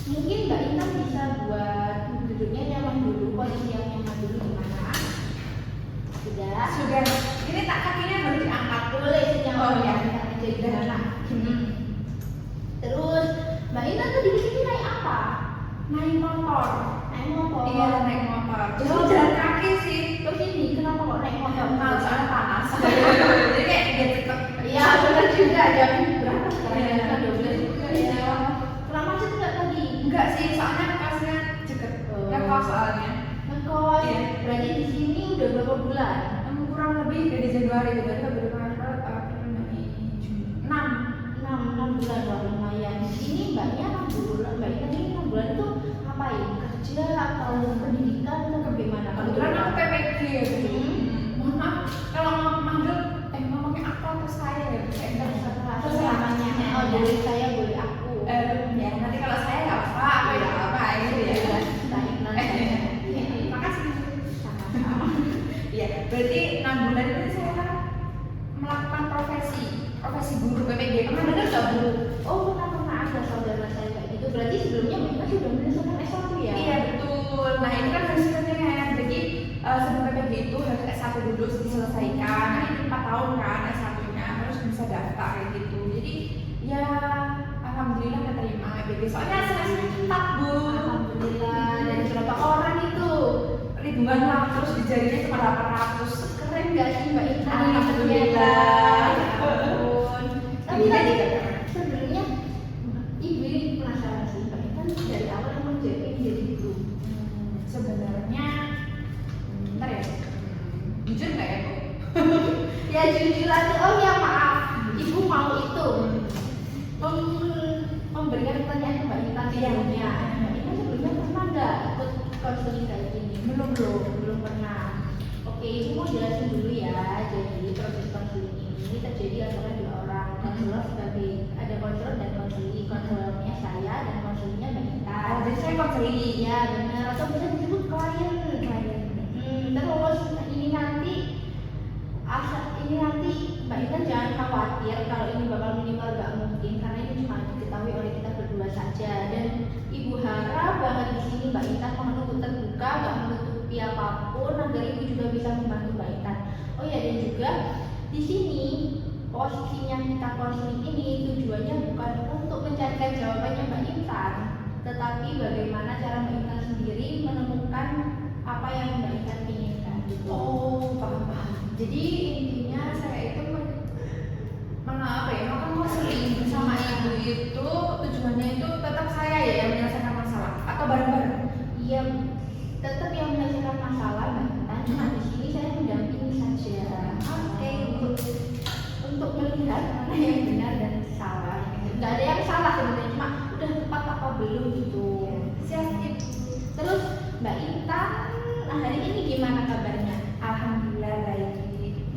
Mungkin Mbak Intan bisa buat duduknya nyaman dulu, posisi yang nyaman dulu gimana? Sudah. Ini tak kakinya baru diangkat. Boleh senyaman. Oh ya. Jadi gimana? Terus Mbak Intan tuh di sini naik apa? Naik motor. Naik motor. Iya, naik motor. Terus Jalan kaki sih. Terus ini kenapa kok naik motor? Soalnya panas. Jadi kayak dia cepet. Iya benar juga, jam berapa sekarang? Iya. Jam 12 juga ya. Kurang macet nggak tadi? Enggak sih, soalnya kosnya deket. Ngekos soalnya. Ngekos. Iya. Berarti di sini udah berapa bulan? Kurang lebih dari Januari itu berarti berapa Juni 6 bulan, wah lumayan. Di sini mbaknya 6 bulan, mbak Intan ini 6 bulan tuh ngapain? Kerja atau pendidikan atau bagaimana? Kebetulan aku PPG ya. Mohon maaf kalau manggil ngomongnya aku atau saya ya, saya nggak bisa Atau selamanya? Oh boleh saya, boleh aku. ya nanti kalau saya nggak apa aku ya apa gitu ya. Makasih. Sama-sama. Ya berarti 6 bulan itu saya melakukan profesi guru PPG. Pernah dengar nggak Bu? Oh pernah ada saudara saya kayak gitu. Berarti sebelumnya mbak Intan sudah menyelesaikan S1 ya? Iya betul. Nah ini kan hasilnya. Jadi sebelum PPG itu harus S1 dulu diselesaikan. Nah ini 4 tahun kan S1-nya harus bisa daftar kayak gitu. Jadi ya alhamdulillah keterima PPG. Soalnya hasilnya cepat Bu. Alhamdulillah. Dari berapa orang itu? Ribuan lah, terus di jarinya cuma 800. Keren gak sih mbak Intan? Alhamdulillah. Ya ampun. Tapi Ibunya tadi juga keren. sebenarnya ibu ini penasaran sih mbak Intan dari awal emang jadi guru. Sebenarnya bentar ya. Jujur nggak ya Bu? Ya jujur aja. Oh ya maaf, ibu mau itu memberikan pertanyaan ke mbak Intan sebelumnya. Mbak Intan sebelumnya pernah nggak ikut konseling kayak gini? Belum pernah. Oke, ibu mau jelasin dulu ya. Jadi proses konseling ini terjadi antara dua orang. Konselor sebagai ada konselor dan konseli. Konselornya saya dan konselingnya Mbak Intan. Oh, jadi saya konseli. Iya benar. Atau bisa disebut klien. Terus ini nanti Mbak Intan jangan khawatir kalau ini bakal minimal gak mungkin karena ini cuma diketahui oleh kita berdua saja dan ibu harap banget di sini Mbak Intan menutup terbuka, gak menutupi apapun agar ibu juga bisa membantu Mbak Intan. Oh ya dan juga di sini posisinya kita konseling ini tujuannya bukan untuk mencarikan jawabannya Mbak Intan, tetapi bagaimana cara Mbak Intan sendiri menemukan apa yang Mbak Intan inginkan gitu. Oh, paham. Jadi intinya saya itu melakukan konseling bersama ibu itu tujuannya itu tetap saya ya yang menyelesaikan masalah atau bareng-bareng. Iya, tetap yang menyelesaikan masalah Mbak Intan. Cuma di sini saya mendampingi saja. Oke, untuk melihat mana yang benar dan salah. Nggak ada yang salah sebenarnya, cuma udah tepat apa belum gitu. Siap. Terus Mbak Intan hari ini gimana kabarnya? Alhamdulillah baik.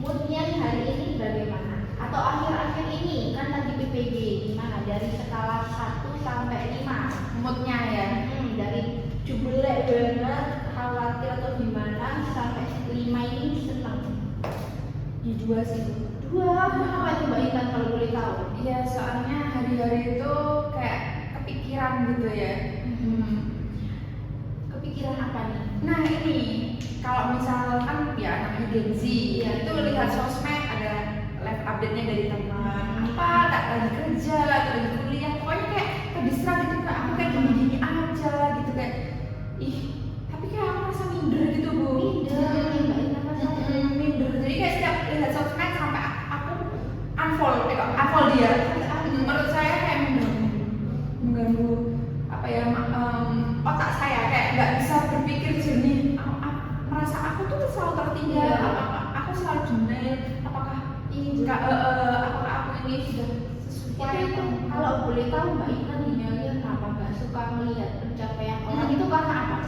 Moodnya hari ini bagaimana? Atau akhir-akhir ini kan lagi PPG gimana? Dari skala 1 sampai 5 Moodnya ya. Dari jubelek banget, khawatir atau gimana sampai 5 ini senang. Di 2 sih. 2 apa itu Mbak Intan kalau boleh tahu? Iya soalnya hari-hari itu kayak kepikiran gitu ya. Kepikiran apa nih? Nah ini kalau misalkan ya namanya Gen Z Iya. itu lihat sosmed ada live update-nya dari teman apa tak lagi kerja atau lagi kuliah pokoknya kayak terdistract gitu kayak aku kayak gini-gini aja gitu kayak tapi kayak aku merasa minder gitu Bu. Mbak Intan rasanya Minder jadi kayak setiap lihat sosmed sampai aku unfollow dia. Menurut saya kayak mengganggu apa ya otak saya kayak nggak bisa berpikir jernih. Merasa aku tuh selalu tertinggal, aku selalu denial, apakah aku ini sudah sesuai itu kalau boleh tahu Mbak Intan denialnya kenapa nggak suka melihat pencapaian orang itu karena apa?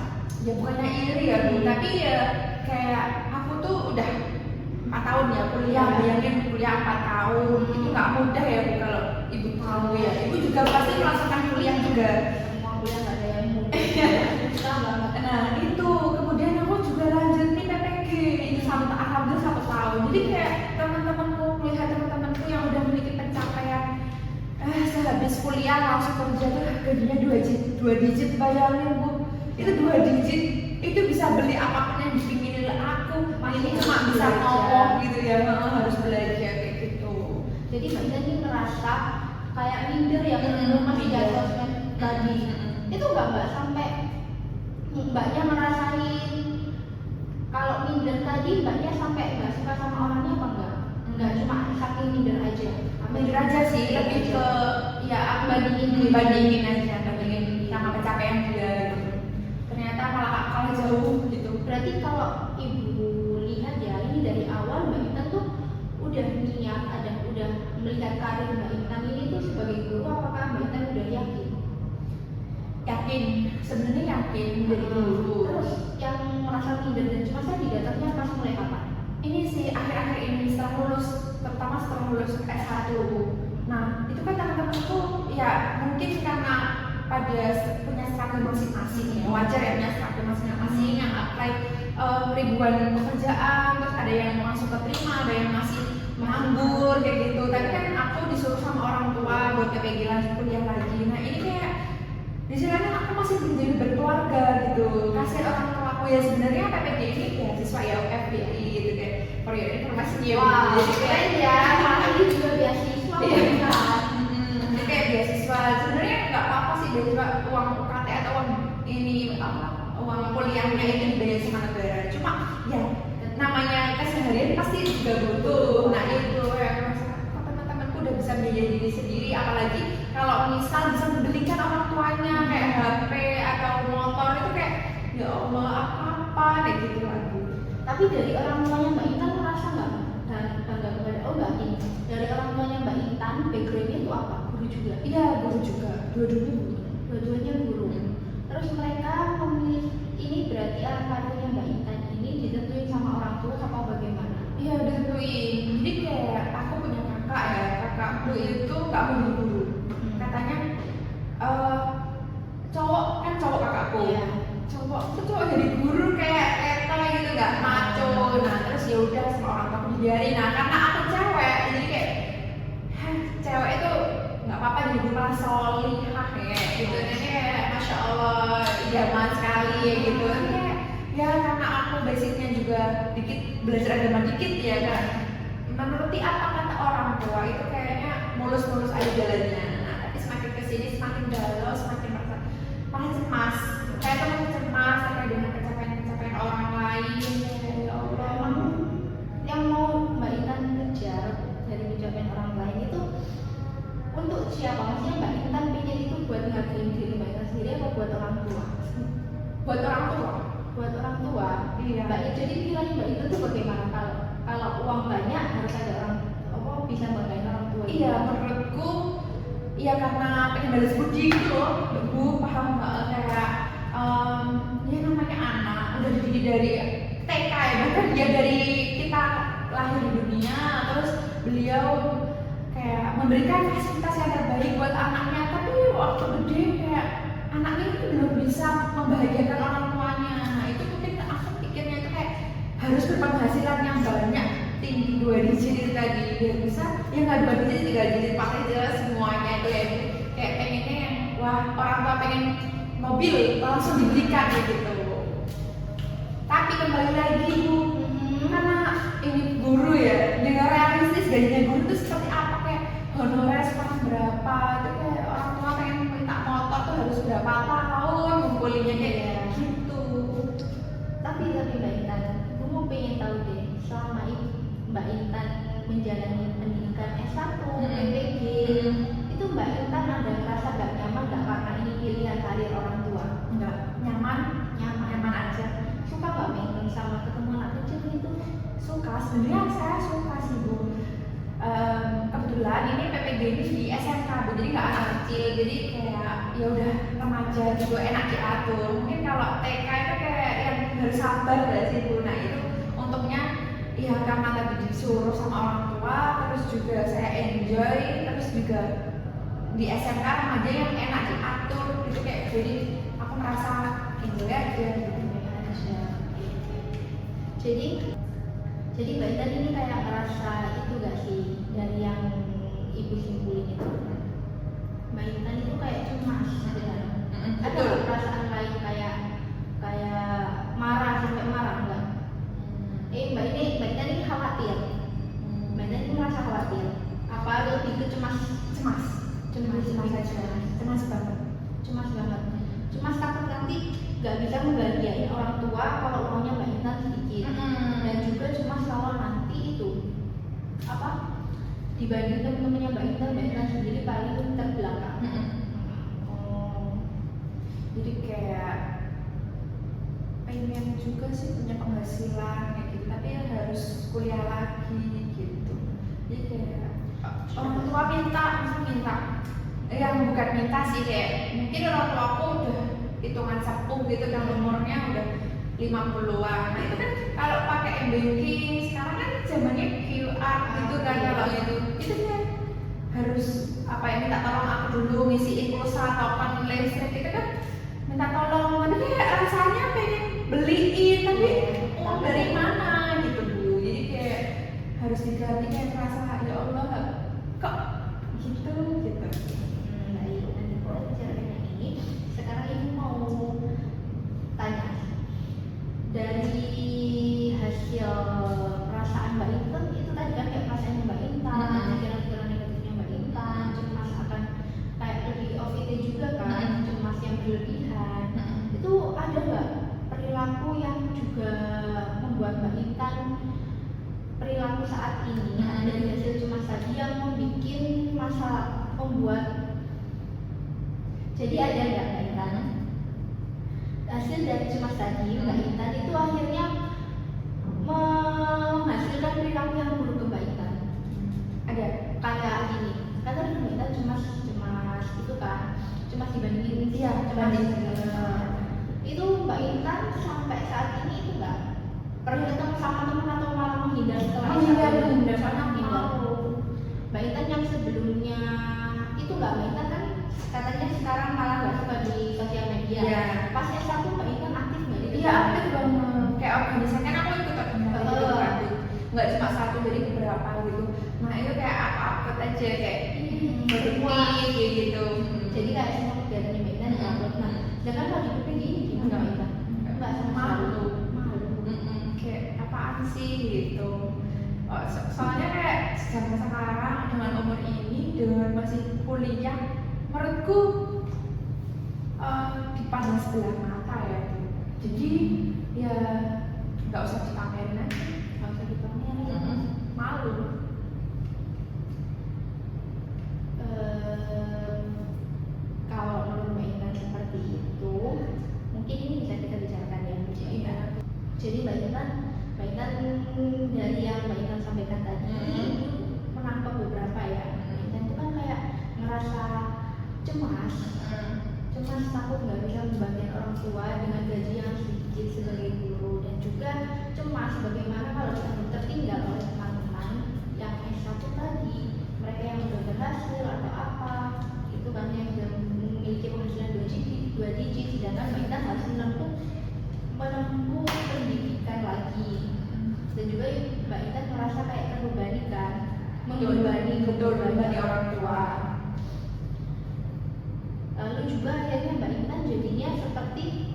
ya bukannya iri ya Bu, tapi ya kayak aku tuh udah 4 tahun ya kuliah, bayangin kuliah 4 tahun itu nggak mudah ya Bu kalau Ibu tahu ya, Ibu juga pasti merasakan kuliah juga. Semua kuliah nggak ada yang mudah. Susah banget. Nah itu kemudian aku juga lanjut nih PPG ini alhamdulillah 1 tahun. Jadi kayak teman-temanku melihat teman-temanku yang udah memiliki pencapaian sehabis kuliah langsung kerja tuh gajinya 2 digit, bayangin Bu, itu 2 digit itu bisa beli apapun yang dipingin aku. Ini cuma bisa ngomong gitu ya, harus belajar kayak gitu. Jadi Mbak Intan ini merasa kayak minder ya masih di sosmed tadi. Itu nggak sampai Mbaknya ngerasain kalau minder tadi Mbaknya sampai nggak suka sama orangnya apa enggak? Enggak, cuma saking minder aja. Minder aja sih, lebih ke ya aku bandingin aja sama pencapaian dia gitu. Ternyata malah kalah jauh gitu. Berarti kalau Ibu lihat ya, ini dari awal Mbak Intan tuh udah niat, udah melihat karir Mbak Intan ini tuh sebagai guru, apakah Mbak Intan udah yakin? Yakin, sebenarnya yakin dari dulu. Terus yang merasa minder dan cemas tadi datangnya pas mulai kapan? Ini sih akhir-akhir ini setelah lulus, terutama setelah lulus S1. Nah, itu kan teman-temanku ya mungkin karena pada punya strategi masing-masing ya, wajar ya punya strategi masing-masing yang apply ribuan pekerjaan, terus ada yang masuk keterima, ada yang masih menganggur kayak gitu. Tapi kan aku disuruh sama orang tua buat PPG lanjut kuliah lagi. Nah ini kayak di sini aku masih belum jadi berkeluarga gitu. Kasihan orang tua aku ya, sebenarnya PPG ini beasiswa ya FBI gitu kayak for your information ya. Wow, Jadi kayak ya, malah ini juga beasiswa kan? Jadi kayak beasiswa sebenarnya nggak apa-apa sih, beasiswa uang UKT atau uang ini apa uang kuliahnya itu dibayar sama negara. Cuma ya namanya keseharian pasti juga butuh. Nah itu yang teman-temanku udah bisa biaya diri sendiri, apalagi kalau misal bisa membelikan orang tuanya kayak HP atau motor, itu kayak ya Allah apa kayak gitu lagi. Tapi dari orang tuanya Mbak Intan merasa nggak dan bangga kepada nggak ini dari orang tuanya Mbak Intan backgroundnya itu apa? Guru juga? Iya guru juga, dua-duanya guru. Terus mereka memilih ini berarti karirnya Mbak Intan ini ditentuin sama orang tua apa bagaimana? Iya ditentuin. Jadi kayak aku punya kakak ya, kakakku itu nggak mau jadi guru. Katanya cowok kakakku. Iya. Cowok jadi guru kayak letoy gitu, nggak maco. Nah terus ya udah sama orang tua dibiarin. Nah karena aku cewek, jadi kayak cewek itu nggak apa-apa jadi guru, malah solihah ya gitu. Jadi kayak masya Allah idaman sekali ya gitu. Kayak ya karena aku basicnya juga dikit belajar agama dikit ya kan. Menuruti apa kata orang tua itu kayaknya mulus-mulus aja jalannya. Nah tapi semakin kesini semakin galau, semakin merasa malah cemas. Kayak teman cemas terkait dengan pencapaian orang lain. Ya Allah. Emang yang mau Mbak Intan kejar dari pencapaian orang lain itu untuk siapa? Maksudnya Mbak Intan pengen itu buat ngargain diri Mbak Intan sendiri atau buat orang tua? Buat orang tua. Buat orang tua. Iya. Jadi pilihan Mbak Intan itu bagaimana? Kalau uang banyak harus ada orang bisa banggain orang tua. Iya, menurutku ya karena pengen balas budi gitu loh. Bu paham nggak kayak ya namanya anak udah dididik dari TK ya, bahkan dia dari kita lahir di dunia, terus beliau kayak memberikan fasilitas yang terbaik buat anaknya, tapi waktu gede kayak anaknya itu belum bisa membahagiakan orang tuanya. Nah itu mungkin aku pikirnya itu kayak harus berpenghasilan yang banyak, tinggi 2 digit itu tadi, biar bisa ya nggak 2 digit, 3 digit, 4 digit semuanya itu ya. Kayak pengennya yang wah orang tua pengen mobil langsung dibelikan gitu. Tapi kembali lagi Bu, karena ini guru ya, dengan realistis gajinya guru itu seperti apa, kayak honorer sekarang berapa, itu kayak orang tua pengen minta motor tuh harus berapa tahun ngumpulinnya kayak gitu. Tapi Mbak Intan, aku mau pengen tahu deh, selama ini Mbak Intan menjalani pendidikan S1, PPG, itu Mbak Intan ada merasa gak nyaman gak karena ini pilihan karir orang tua? Enggak, nyaman aja. Suka gak main sama ketemu anak kecil itu? Suka, sebenarnya saya suka sih Bu. Kebetulan ini PPG ini di SMK Bu, jadi nggak anak kecil, jadi kayak ya udah remaja gitu, enak diatur. Mungkin kalau TK itu kayak yang harus sabar gak sih Bu. Nah itu untungnya ya karena tadi disuruh sama orang tua, terus juga saya enjoy, terus juga di SMK remaja yang enak diatur gitu, kayak jadi aku merasa enjoy aja gitu. Jadi Mbak Intan ini kayak ngerasa itu gak sih dari yang Ibu simpulin itu? Mbak Intan itu kayak cemas sebenarnya. Ada Betul. nggak perasaan lain kayak kayak marah sampai marah enggak? Mbak Intan ini khawatir. Mbak Intan ini merasa khawatir. Apa lebih ke cemas? Cemas Cemas aja, cemas banget. Cemas banget. Cemas takut nanti nggak bisa membahagiain orang tua kalau uangnya Mbak Intan sedikit. Dan juga cemas kalau nanti itu apa? Dibanding teman-temannya Mbak Intan sendiri paling terbelakang. Oh, jadi kayak pengen juga sih punya penghasilan kayak gitu, tapi harus kuliah lagi gitu. Jadi kayak orang tua minta yang bukan minta sih, kayak mungkin orang tua aku udah hitungan sepuh gitu dan umurnya udah 50-an. Nah itu kan kalau pakai banking sekarang kan zamannya QR gitu kan, kalau itu kan harus apa ya, minta tolong aku dulu ngisiin pulsa token listrik itu kan, minta tolong, tapi kayak rasanya pengen beliin tapi uang dari mana gitu dulu. Jadi kayak harus diganti, kayak merasa ya Allah kok gitu. Baik, nanti kalau bicara yang ini, sekarang ibu mau tanya dari hasil perasaan Mbak Intan itu tadi kan kayak perasaan Mbak Intan, pikiran-pikiran negatifnya Mbak Intan, cemas akan kayak lebih of itu juga kan, cemas yang berlebihan. Itu ada nggak perilaku yang juga membuat Mbak Intan perilaku saat ini dari hasil cemas tadi yang membuat jadi ada nggak Mbak Intan hasil dari cemas tadi Mbak Intan itu akhirnya menghasilkan perilaku yang buruk ke Mbak Intan? Ada kayak gini kan tadi Mbak Intan cemas itu kan cemas dibandingin itu Mbak Intan sampai saat ini itu nggak pernah ketemu sama teman atau malah menghindar setelah Mbak Intan yang sebelumnya itu nggak, Mbak Intan kan katanya sekarang malah nggak suka di sosial media. Pas S1 Mbak Intan aktif nggak di Iya aktif banget, kayak organisasi kan aku ikut organisasi gitu kan, nggak cuma satu jadi beberapa gitu. Nah itu kayak upload aja kayak berhenti gitu. Jadi kayak semua kegiatannya Mbak Intan upload. Nah, jangan kalau di PP gini gimana Mbak Intan? Nggak sama malu. Kayak apaan sih gitu. Soalnya kayak zaman sekarang dengan umur ini, dengan masih kuliah, menurutku dipandang sebelah mata ya. Jadi ya nggak usah dipamerin aja, nggak usah dipamerin. Malu. Kalau menurut Mbak Intan seperti itu, mungkin ini bisa kita bicarakan ya. Jadi Mbak Intan dari yang Mbak Intan sampaikan tadi menangkap beberapa ya. Mbak Intan itu kan kayak merasa cemas takut nggak bisa membantu orang tua dengan gaji yang sedikit sebagai guru, dan juga cemas bagaimana kalau kita tertinggal oleh teman-teman yang S1 tadi, mereka yang sudah berhasil atau apa itu kan yang sudah memiliki penghasilan 2 digit, sedangkan Mbak Intan harus menempuh pendidikan lagi. Dan juga Mbak Intan merasa kayak terbebani kan, membebani orang tua. Lalu juga akhirnya Mbak Intan jadinya seperti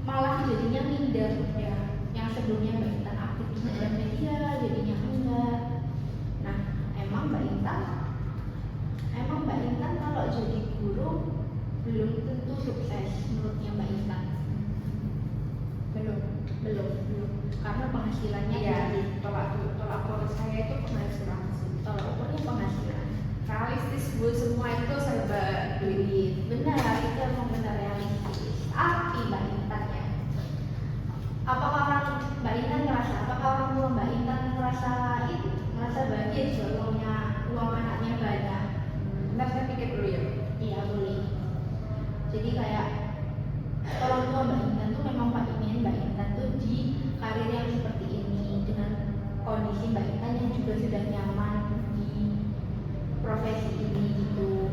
malah jadinya minder ya, yang sebelumnya Mbak Intan aktif di sosial media jadinya enggak. Nah, emang Mbak Intan kalau jadi guru belum tentu sukses menurutnya Mbak Intan. Belum karena penghasilannya Tolak ukur saya itu penghasilan sih. tolak ukurnya penghasilan. Realistis bu, semua itu serba duit. Benar, itu emang benar realistis. Tapi Mbak Intan ya, apakah orang tua Mbak Intan merasa bahagia jika uang anaknya banyak? Bentar saya pikir dulu ya. Iya boleh. Jadi kayak orang tua Mbak Intan tuh memang ingin Mbak Intan tuh di karir yang seperti ini, dengan kondisi Mbak Intan yang juga sudah nyaman di profesi ini gitu.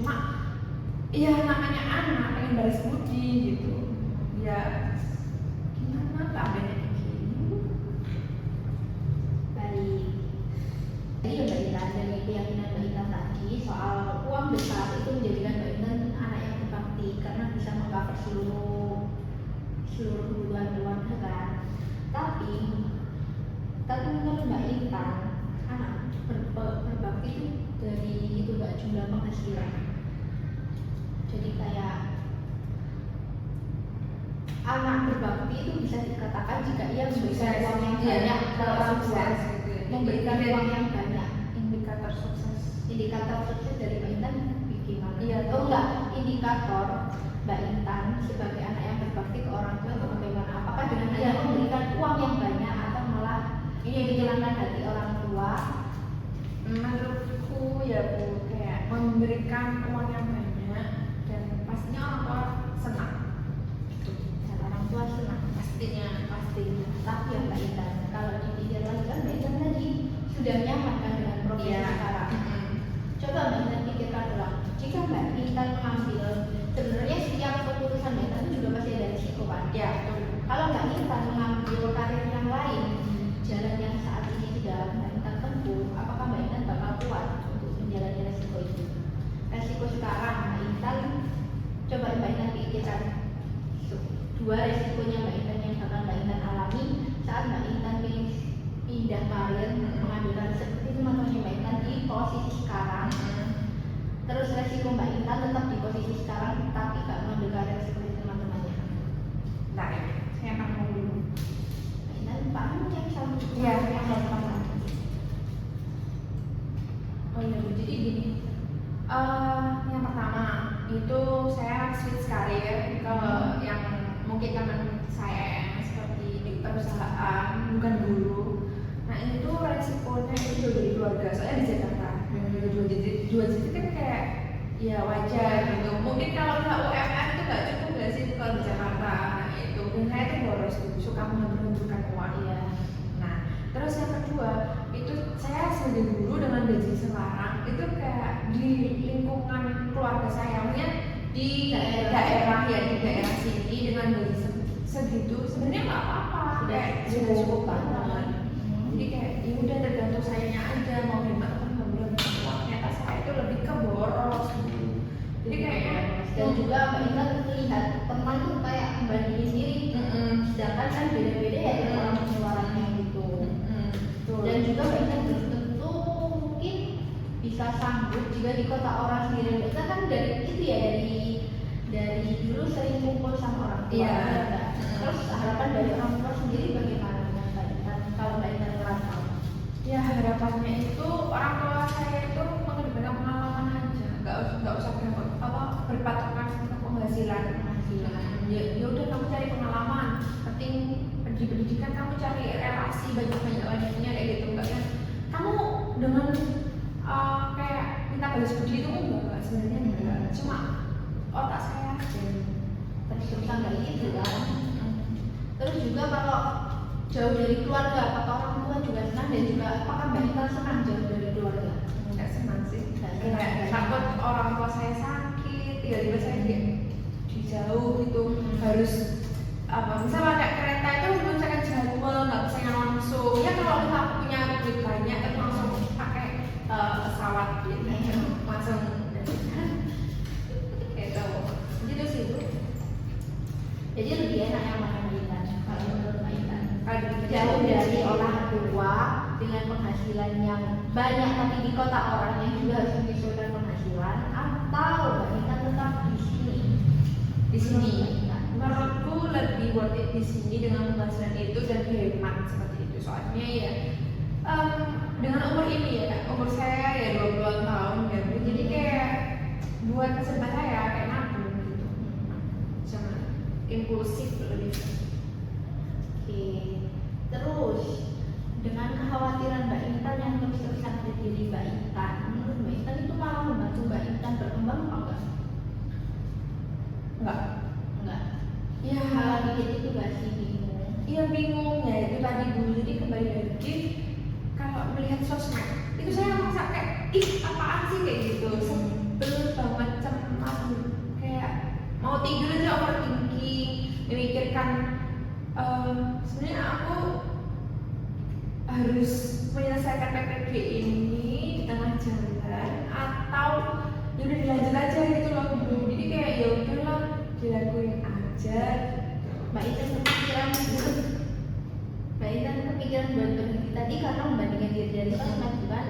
cuma ya namanya anak pengen balas budi gitu ya, gimana nggak adanya kayak gini. Baik. Jadi ya Mbak Intan, dari keyakinan Mbak Intan tadi soal uang besar itu menjadikan Mbak Intan anak yang berbakti karena bisa mengcover seluruh kebutuhan keluarga kan. Tapi menurut Mbak Intan, anak berbakti itu dari itu Mbak jumlah penghasilan. Jadi kayak anak berbakti itu bisa dikatakan jika ia memberikan uang yang banyak ke orang tua, memberikan uang yang banyak. Indikator sukses dari Mbak Intan bagaimana? Iya, Oh enggak, indikator Mbak Intan sebagai anak yang berbakti ke orang tua itu bagaimana? Apakah dengan hanya memberikan uang yang banyak atau malah ini menyenangkan hati orang tua? Menurutku ya Bu, kayak memberikan uang yang banyak dan pastinya orang tua senang. Dan orang tua senang pastinya. Tapi ya Mbak Intan, kalau dipikir lagi kan Mbak Intan tadi sudah nyaman kan dengan profesi sekarang. Coba Mbak Intan pikirkan ulang, jika Mbak Intan mengambil, sebenarnya setiap keputusan Mbak Intan itu juga pasti ada risiko kan? Ya, Kalau Mbak Intan mengambil karir yang lain, jalan yang saat ini sudah Mbak Intan tempuh, apakah Mbak Intan bakal kuat untuk menjalani resiko itu? Resiko sekarang Mbak Intan, coba Mbak Intan pikirkan dua resikonya Mbak Intan yang bakal Mbak Intan alami saat Mbak Intan pindah karir, mengambil karir seperti teman-temannya Mbak Intan di posisi sekarang. Terus resiko Mbak Intan tetap di posisi sekarang tapi gak mengambil karir seperti teman-temannya. Bentar ya, saya akan ngomong dulu. Mbak Intan paham yang sama? Iya, yang paham. Oh iya, Bu, jadi gini. Yang pertama itu saya switch karir ke yang mungkin teman saya yang seperti di perusahaan, bukan guru. Nah itu resikonya itu jauh dari keluarga, soalnya di Jakarta. Dua jadi kan kayak ya wajar gitu. Mungkin kalau nggak UMR itu nggak cukup nggak sih kalau di Jakarta. Nah itu, dan saya tuh boros gitu, suka menghambur-hamburkan uang. Iya. Nah terus yang kedua itu saya sebagai guru dengan gaji sekarang itu kayak di lingkungan keluarga saya, maksudnya di daerah ya, di daerah sini dengan gaji segitu sebenarnya nggak apa-apa, kayak sudah cukup banget. Jadi kayak ya udah tergantung sayanya aja mau hemat atau nggak. Ternyata saya itu lebih ke boros gitu. Jadi kayak dan juga Mbak Intan melihat teman tuh kayak membandingin diri, sedangkan kan beda-beda ya dari orang pengeluarannya gitu. Dan juga Mbak Intan belum tentu mungkin bisa sanggup jika di kota orang sendiri. Mbak Intan kan dari itu ya, dari dulu sering kumpul sama orang tua. Iya. Terus harapan dari orang tua sendiri bagaimana dengan Mbak Intan kalau Mbak Intan merantau? ya harapannya itu orang tua saya itu mengedepankan pengalaman aja, nggak usah berpatokan sama penghasilan. Ya udah kamu cari pengalaman, penting di pendidikan kamu cari relasi banyak-banyaknya kayak gitu, enggak kan kamu dengan kayak minta balas budi itu enggak sebenarnya enggak, cuma otak saya aja Terus-terusan kayak gitu kan. Terus juga kalau jauh dari keluarga, apakah orang tua juga senang, dan juga apakah Mbak Intan senang jauh dari keluarga? nggak senang sih, Nggak takut orang tua saya sakit, tiba-tiba saya kayak jauh gitu, harus misalnya pakai kereta itu misalkan jauh nggak bisa yang langsung ya, kalau kita punya duit banyak itu langsung pakai pesawat gitu langsung gitu gitu sih Bu. Jadi lebih enak yang mana Mbak Intan? Kalau menurut Mbak Intan, Kalau jauh dari orang tua dengan penghasilan yang banyak tapi di kota orang yang juga harus menyesuaikan penghasilan, atau Mbak Intan tetap di sini? di sini Mbak Intan. menurutku lebih worth it di sini dengan penghasilan itu dan hemat seperti itu, soalnya ya dengan umur ini ya Kak, umur saya ya 20 tahun ya Bu. Jadi kayak buat masa depan saya kayak nabung gitu, jangan impulsif lebih. Oke, terus dengan kekhawatiran Mbak Intan yang terus-terusan ada di diri Mbak Intan, menurut Mbak Intan itu malah membantu Mbak Intan berkembang apa enggak? Enggak. Ya, Malah bikin itu gak sih bingung? iya bingungnya itu tadi Bu. Jadi kembali lagi kalau melihat sosmed itu saya merasa kayak ih apaan sih kayak gitu. sebel banget, cemas, kayak mau tidur aja overthinking, memikirkan sebenarnya aku harus menyelesaikan PPG ini di tengah jalan atau ya udah dilanjut aja gitu loh bro. Jadi kayak ya udahlah dilakuin aja. Mbak Intan kepikiran buat berhenti tadi karena membandingkan diri dari sosmed bukan?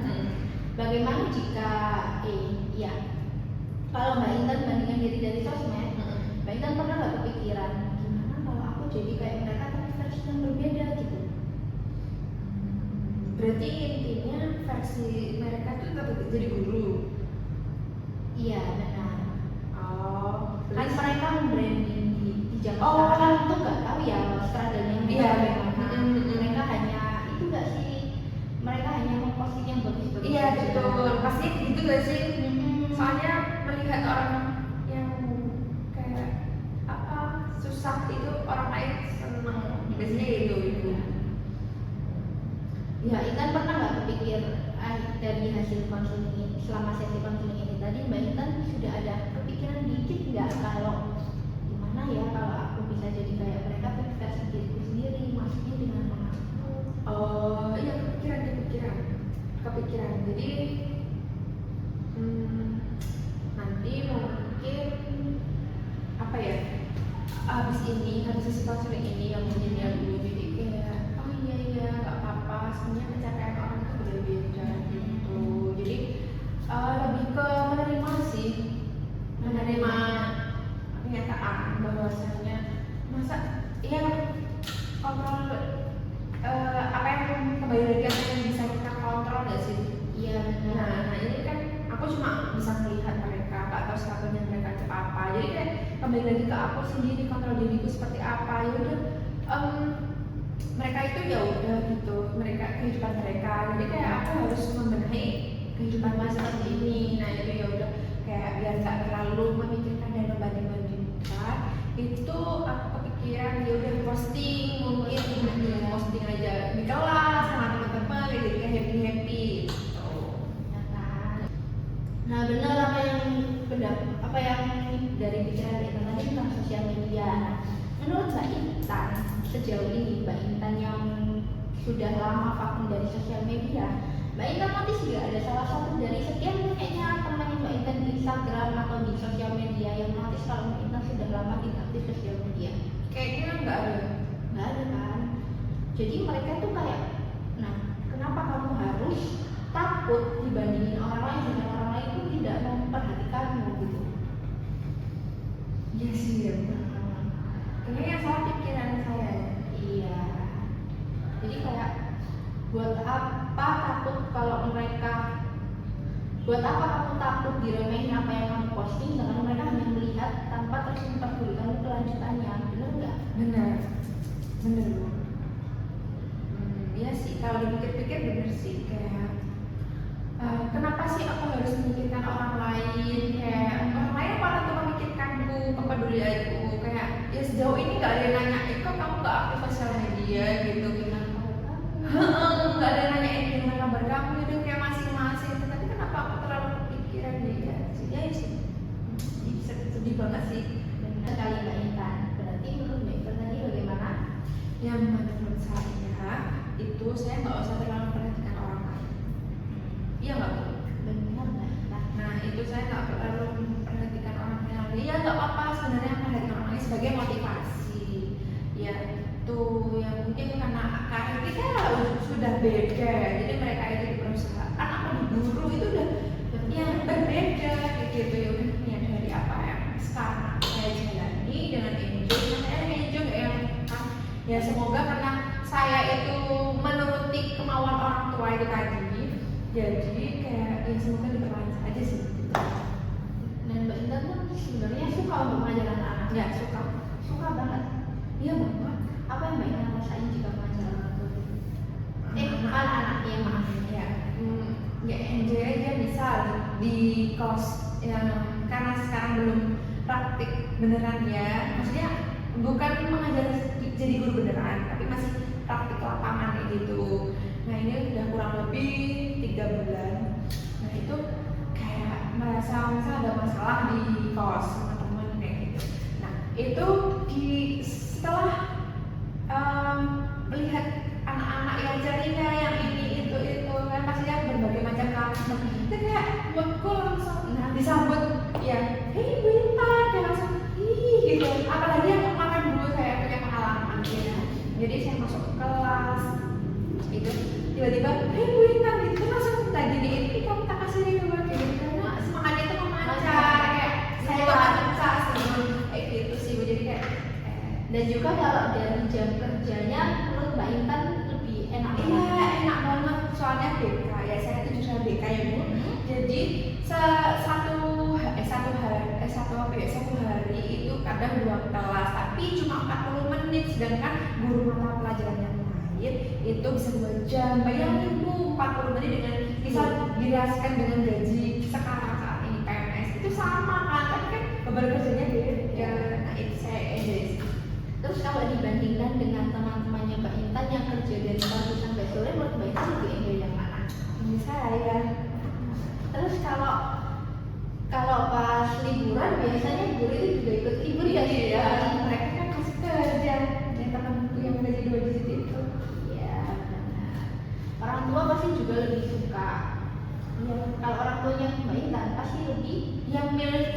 Bagaimana jika ya kalau Mbak Intan bandingkan diri dari sosmed, Mbak Intan pernah nggak kepikiran gimana kalau aku jadi kayak mereka tapi versi yang berbeda gitu? Berarti intinya versi mereka tuh tetap jadi guru. Iya benar. Oh, Kan terus? mereka membranding di zaman Oh. sekarang kan tuh nggak tahu ya struggle-nya Iya, bagaimana. mm-mm. Mereka hanya itu nggak sih? Mereka hanya memposting yang bagus-bagus. Iya aja. betul, pasti gitu gak sih? Mm-mm. Soalnya melihat orang yang kayak apa susah itu orang lain seneng, biasanya gitu. Ya, Intan pernah nggak kepikir dari hasil konseling ini, selama sesi konseling ini tadi Mbak Intan sudah ada kepikiran dikit nggak kalau gimana ya kalau aku bisa jadi kayak mereka tapi versi diriku sendiri, maksudnya dengan mengaku. Oh iya kepikiran. Jadi nanti mungkin apa ya? Habis sesi konseling ini yang menjadi dulu jadi kayak oh iya nggak apa-apa, sebenarnya pencapaian orang itu beda-beda gitu. Jadi lebih ke menerima sih, menerima kenyataan bahwasanya masa iya kontrol apa yang kembali lagi apa yang bisa kita kontrol nggak sih? Iya benar. Nah ini kan aku cuma bisa melihat mereka, nggak tahu struggle-nya mereka itu apa. Jadi kayak kembali lagi ke aku sendiri, kontrol diriku seperti apa. Ya udah, mereka itu ya udah gitu, mereka kehidupan mereka. Jadi kayak aku harus membenahi kehidupan masa seperti ini. Nah itu ya udah kayak biar nggak terlalu memikirkan dan membanding-bandingkan. Itu aku kepikiran ya udah posting mungkin posting aja di kelas sama teman-teman jadi kayak happy gitu. Ya kan? Nah benar apa yang dari pikiran Intan tadi tentang sosial media. Nah, menurut Mbak Intan sejauh ini Mbak Intan yang sudah lama vakum dari sosial media, Mbak Intan notice nggak ada salah satu dari sekian banyaknya teman Mbak Intan di Instagram atau di sosial media yang notice kalau Mbak Intan sudah lama tidak aktif sosial media? Kayaknya nggak ada. Nggak ada kan? Jadi mereka tuh kayak, nah kenapa kamu harus takut dibandingin orang lain dengan orang lain itu tidak memperhatikanmu gitu? Iya sih ya. Kayaknya yang salah pikiran saya. Iya. Jadi kayak buat apa takut kalau mereka, buat apa kamu takut diremehin apa yang kamu posting dengan mereka hanya melihat tanpa terus memperdulikan kelanjutannya, bener nggak? Benar Bu. Iya sih, kalau dipikir-pikir bener sih kayak kenapa sih aku harus memikirkan orang lain, kayak orang lain malah tuh memikirkanku, kepedulianku, kayak ya sejauh ini nggak ada yang nanya kok kamu nggak aktif sosial media gitu, Gimana kalau kamu? nggak ada yang nanyain gimana kabar kamu itu kayak masing-masing. Tapi kenapa aku terlalu kepikiran dia sih? Ya sih, sedih banget sih. Benar sekali Mbak Intan. Berarti menurut Mbak Intan tadi bagaimana? Yang menurut saya itu saya nggak usah terlalu memperhatikan orang lain. Iya nggak Bu? Benar Mbak Intan. Nah itu saya nggak terlalu memperhatikan orang lain. Ya nggak apa-apa sebenarnya memperhatikan orang lain sebagai motivasi. Ya itu yang mungkin karena karir kita sudah beda. Jadi mereka itu di perusahaan, aku di guru itu udah yang berbeda gitu. Ya udah menyadari apa yang sekarang saya jalani dengan enjoy. Saya enjoy yang ya semoga karena saya itu menuruti kemauan orang tua itu tadi, jadi kayak ya semoga diperlancar aja sih gitu. Dan Mbak Intan tuh sebenarnya suka untuk mengajar anak-anak. Ya suka banget. iya banget. Apa yang Mbak Intan rasain jika mengajar anak tua? Anak-anak ya maaf. Ya enjoy aja misal di kelas yang karena sekarang belum praktik beneran ya, maksudnya bukan mengajar jadi guru beneran tapi masih praktik lapangan kayak gitu. Nah ini udah kurang lebih 3 bulan. Nah itu kayak merasa misal ada masalah di kos sama temen kayak gitu. Nah itu setelah melihat anak-anak yang ceria yang ini itu kan pastinya berbagai macam karakter itu kayak buatku langsung disambut ya hei Bu Intan kayak langsung gitu, apalagi yang kemarin dulu saya punya pengalaman ya. Jadi saya masuk kelas itu tiba-tiba hei Bu Intan gitu langsung tadi ini kamu tak kasih ini dulu gitu karena semangatnya itu memancar kayak saya lancar kayak gitu sih Bu. Jadi kayak dan juga kalau dari jam kerjanya menurut Mbak Intan lebih enak. Iya enak banget soalnya BK ya, saya itu jurusan BK ya Bu. Jadi satu hari itu kadang 2 kelas tapi cuma 40 menit, sedangkan guru mata pelajaran yang lain itu bisa 2 jam. Bayangin Bu, 40 menit dengan bisa dirasakan dengan gaji sekarang saat ini PNS itu sama kan, tapi kan beban kerjanya beda. Nah itu saya enjoy. Terus kalau dibandingkan dengan teman-temannya Mbak Intan yang kerja dari pagi sampai sore, menurut Mbak Intan lebih enjoy yang mana? Ini saya. Terus kalau pas liburan biasanya guru itu juga ikut libur ya sih ya. Mereka kan kasih kerja yang temanku yang gaji 2 digit itu. Iya benar. Orang tua pasti juga lebih suka. Iya. Kalau orang tuanya Mbak Intan pasti lebih Yang milih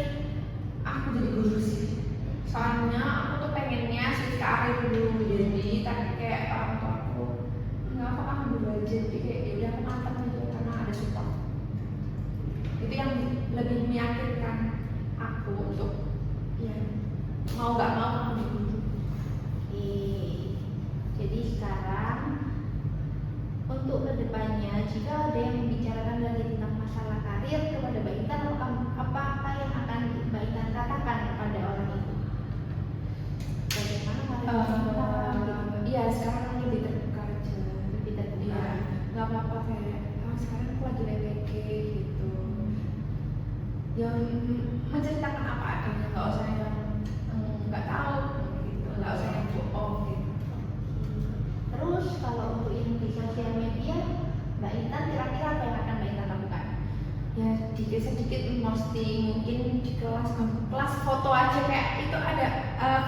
aku jadi guru sih. Soalnya aku tuh pengennya switch karir dulu, jadi tapi kayak orang tua aku nggak apa kamu dulu aja, jadi kayak ya udah aku mantap aja karena ada support. Itu yang lebih meyakinkan aku untuk ya mau nggak mau aku jadi guru. Jadi sekarang untuk kedepannya jika ada yang membicarakan lagi tentang masalah karir kepada Mbak Intan, apa yang akan Mbak Intan katakan kepada orang itu? Bagaimana Iya sekarang lebih terbuka aja, lebih terbuka? Iya, nggak apa-apa kayak sekarang aku lagi LWG gitu, yang menceritakan apa adanya, nggak usah yang nggak tahu gitu, nggak usah yang bohong gitu. Terus kalau untuk yang di sosial media, Mbak Intan kira-kira apa yang akan Mbak Intan lakukan? Ya sedikit posting mungkin di kelas foto aja, kayak itu ada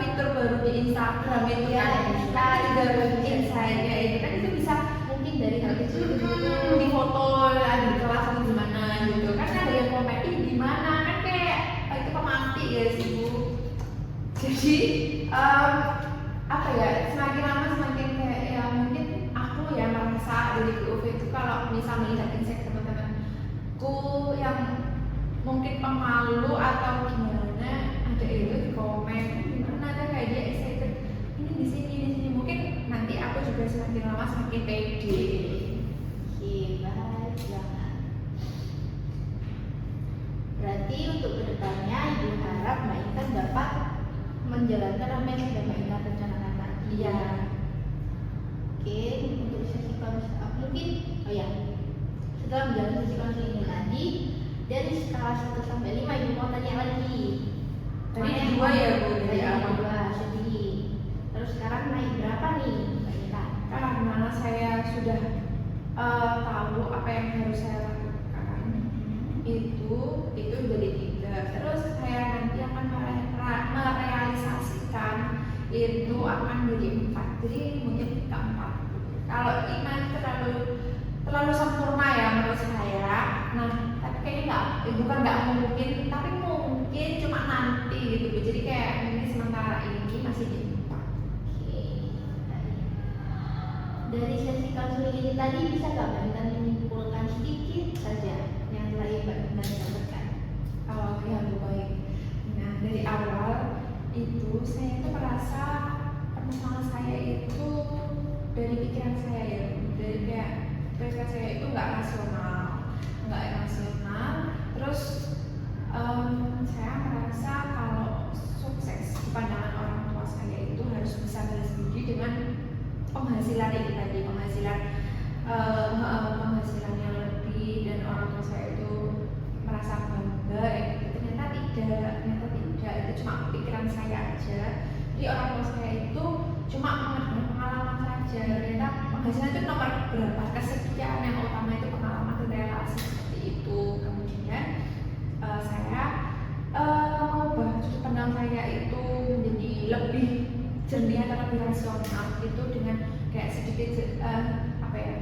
fitur baru di Instagram itu Ya, kan juga insight ya, itu kan itu bisa mungkin dari hal kecil itu di foto lagi di kelas atau gimana gitu kan, ada yang komen ih gimana kan kayak itu pemati ya sih Bu. Jadi apa ya, semakin lama semakin kayak ya mungkin aku ya merasa dari UV itu kalau misal melihat insight teman-temanku yang mungkin pemalu atau gimana, ada itu di komen gimana ada kayak dia excited ini di sini mungkin nanti aku juga semakin lama semakin pede. Baik banget. Berarti untuk kedepannya Ibu harap Mbak Intan dapat menjalankan apa yang sudah Mbak Intan rencanakan tadi. Iya. Oke, untuk sesi konseling mungkin setelah menjalani sesi konseling ini tadi, dari skala 1 sampai 5 Ibu mau tanya lagi. Tadi 2 ya Bu, Tadi jadi apa? 2 sedih. Terus sekarang naik berapa nih Mbak Intan? Karena saya sudah tahu apa yang harus saya lakukan, itu jadi 3. Terus saya nanti akan merealisasikan itu akan jadi 4. Jadi mungkin keempat. Kalau 5 itu terlalu sempurna ya menurut saya. Nah, tapi kayaknya bukan mungkin, tapi mungkin cuma nanti gitu Bu. Jadi kayak mungkin sementara ini masih di 4. Oke. Dari sesi konseling ini tadi bisa nggak Mbak Intan menyimpulkan sedikit saja yang telah Mbak Intan dapatkan? Kalau ya Bu, baik. Nah, dari awal itu saya tuh merasa permasalahan saya itu dari pikiran saya ya, dari kayak pikiran saya itu nggak rasional. Terus saya merasa kalau sukses di pandangan orang tua saya itu harus bisa balas budi dengan penghasilan ini tadi, penghasilan yang lebih, dan orang tua saya itu merasa bangga gitu. Ternyata tidak, itu cuma pikiran saya aja. Jadi orang tua saya itu cuma mengenai pengalaman saja. Ternyata penghasilan itu nomor berapa, kesekian, yang utama itu pengalaman dan relasi seperti itu. Kemudian itu menjadi lebih jernih atau lebih rasional itu dengan kayak sedikit apa ya,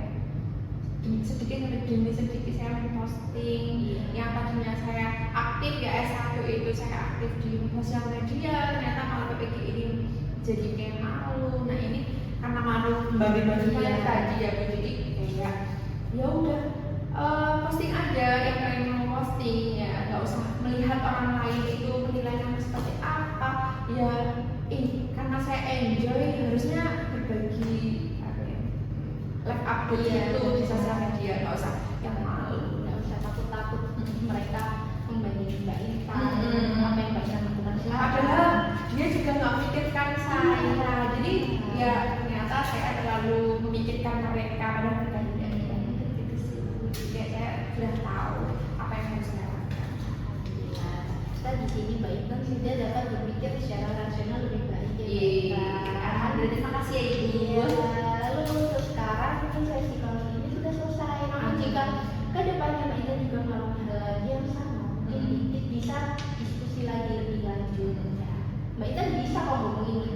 sedikit demi sedikit saya memposting yang tadinya saya aktif ya S1 itu saya aktif di sosial media, ternyata kalau PPG ini jadi kayak malu. Nah ini karena malu bagian tadi ya, jadi kayak ya udah posting aja yang kalian mau posting ya, nggak usah melihat orang lain itu penilaiannya seperti apa ya. Karena saya enjoy harusnya berbagi apa ya, live update itu di sosial media, nggak usah yang malu, nggak usah takut mereka membandingin Mbak Intan apa yang Mbak Intan lakukan. Padahal dia juga nggak memikirkan saya, jadi ya ternyata saya terlalu memikirkan mereka, padahal mereka tidak gitu sih. Kayak saya sudah tahu apa yang harus saya lakukan. Kita di sini Mbak Intan sudah dapat berpikir secara rasional lebih baik ya. Alhamdulillah, terima kasih ya Ibu. Lalu untuk sekarang mungkin sesi kali ini sudah selesai. Namun jika kedepannya Mbak Intan juga melakukan hal lagi yang sama, mungkin bisa diskusi lagi lebih lanjut. Ya. Mbak Intan bisa kok hubungin